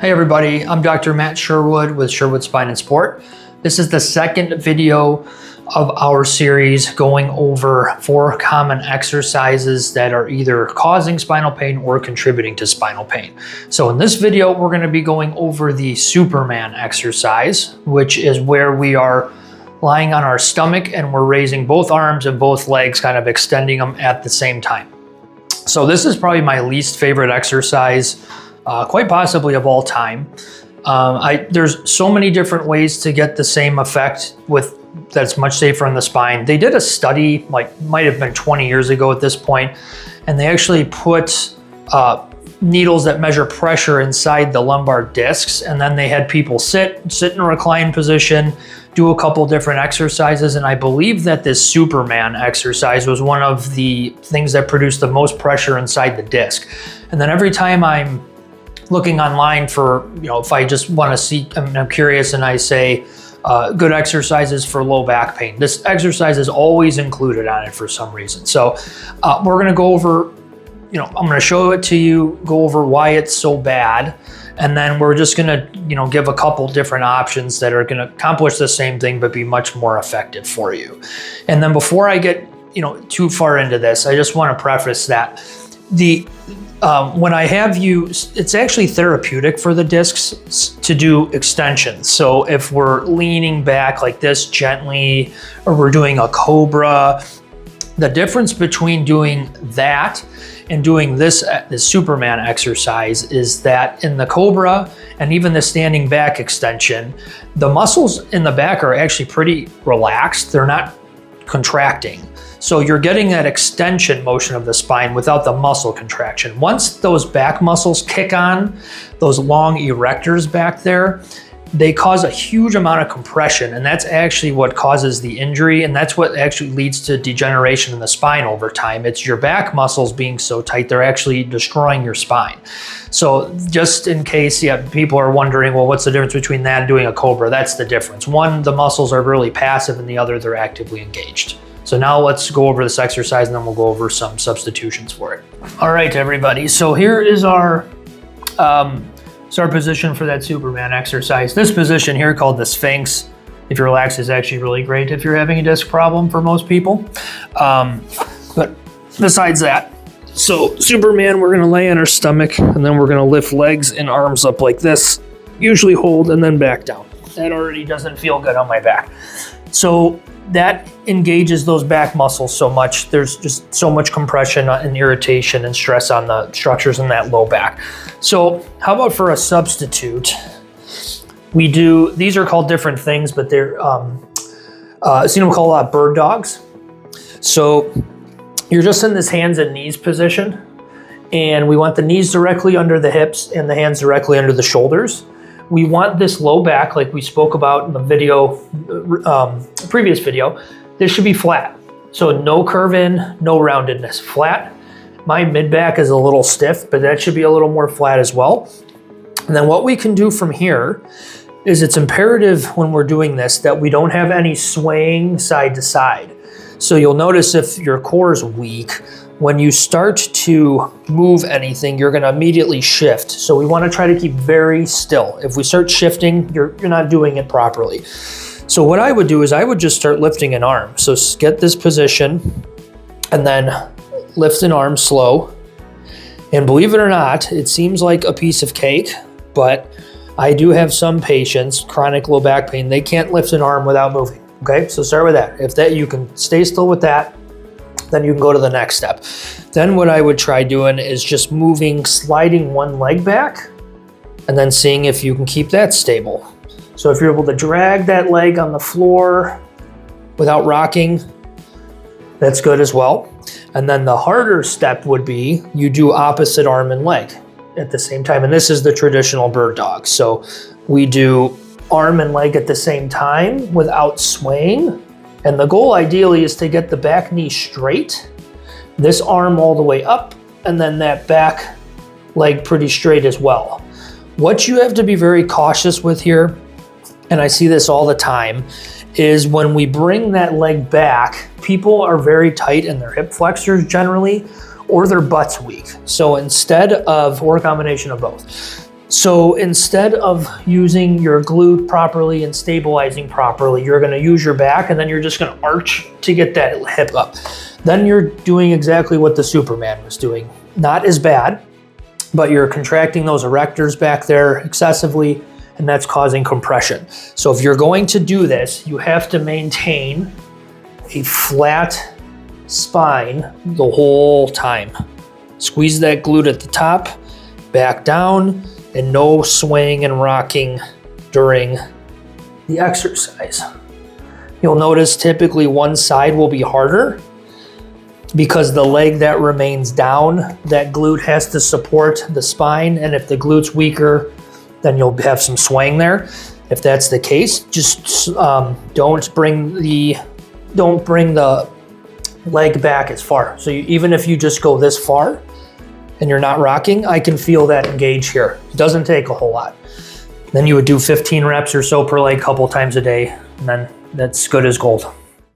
Hey everybody, I'm Dr. Matt Sherwood with Sherwood Spine and Sport. This is the second video of our series going over 4 common exercises that are either causing spinal pain or contributing to spinal pain. So in this video, we're going to be going over the Superman exercise, which is where we are lying on our stomach and we're raising both arms and both legs, kind of extending them at the same time. So this is probably my least favorite exercise, quite possibly of all time. There's so many different ways to get the same effect that's much safer on the spine. They did a study, might have been 20 years ago at this point, and they actually put needles that measure pressure inside the lumbar discs, and then they had people sit in a reclined position, do a couple different exercises, and I believe that this Superman exercise was one of the things that produced the most pressure inside the disc. And then every time I'm looking online for, if I just want to see, I'm curious and I say, good exercises for low back pain. This exercise is always included on it for some reason. So we're going to go over, I'm going to show it to you, go over why it's so bad. And then we're just going to, give a couple different options that are going to accomplish the same thing, but be much more effective for you. And then before I get, too far into this, I just want to preface that when I have you, it's actually therapeutic for the discs to do extensions. So if we're leaning back like this gently, or we're doing a cobra, the difference between doing that and doing this Superman exercise is that in the cobra and even the standing back extension, the muscles in the back are actually pretty relaxed. They're not contracting. So you're getting that extension motion of the spine without the muscle contraction. Once those back muscles kick on, those long erectors back there, they cause a huge amount of compression, and that's actually what causes the injury, and that's what actually leads to degeneration in the spine over time. It's your back muscles being so tight, they're actually destroying your spine. So just in case people are wondering, well, what's the difference between that and doing a cobra? That's the difference. One, the muscles are really passive, and the other, they're actively engaged. So now let's go over this exercise and then we'll go over some substitutions for it. All right, everybody. So here is our position for that Superman exercise. This position here called the Sphinx, if you're relaxed, is actually really great if you're having a disc problem for most people. But besides that, so Superman, we're gonna lay on our stomach and then we're gonna lift legs and arms up like this, usually hold and then back down. That already doesn't feel good on my back. So that engages those back muscles so much. There's just so much compression and irritation and stress on the structures in that low back. So how about for a substitute? These are called different things, but they're, seen them called bird dogs. So you're just in this hands and knees position, and we want the knees directly under the hips and the hands directly under the shoulders. We want this low back, like we spoke about in the video, previous video. This should be flat. So no curve in, no roundedness, flat. My mid back is a little stiff, but that should be a little more flat as well. And then what we can do from here is it's imperative when we're doing this that we don't have any swaying side to side. So you'll notice if your core is weak, when you start to move anything, you're gonna immediately shift. So we wanna try to keep very still. If we start shifting, you're not doing it properly. So what I would do is I would just start lifting an arm. So get this position and then lift an arm slow. And believe it or not, it seems like a piece of cake, but I do have some patients, chronic low back pain, they can't lift an arm without moving. Okay, so start with that. If you can stay still with that, then you can go to the next step. Then what I would try doing is just sliding one leg back and then seeing if you can keep that stable. So if you're able to drag that leg on the floor without rocking, that's good as well. And then the harder step would be you do opposite arm and leg at the same time. And this is the traditional bird dog. So we do arm and leg at the same time without swaying. And the goal ideally is to get the back knee straight, this arm all the way up, and then that back leg pretty straight as well. What you have to be very cautious with here, and I see this all the time, is when we bring that leg back, people are very tight in their hip flexors generally, or their butt's weak. So instead of, or a combination of both. So instead of using your glute properly and stabilizing properly, you're gonna use your back and then you're just gonna arch to get that hip up. Then you're doing exactly what the Superman was doing. Not as bad, but you're contracting those erectors back there excessively, and that's causing compression. So if you're going to do this, you have to maintain a flat spine the whole time. Squeeze that glute at the top, back down, and no swaying and rocking during the exercise. You'll notice typically one side will be harder because the leg that remains down, that glute has to support the spine, and if the glute's weaker, then you'll have some swaying there. If that's the case, just don't bring the leg back as far. So even if you just go this far and you're not rocking, I can feel that engage here. It doesn't take a whole lot. Then you would do 15 reps or so per leg, couple times a day, and then that's good as gold.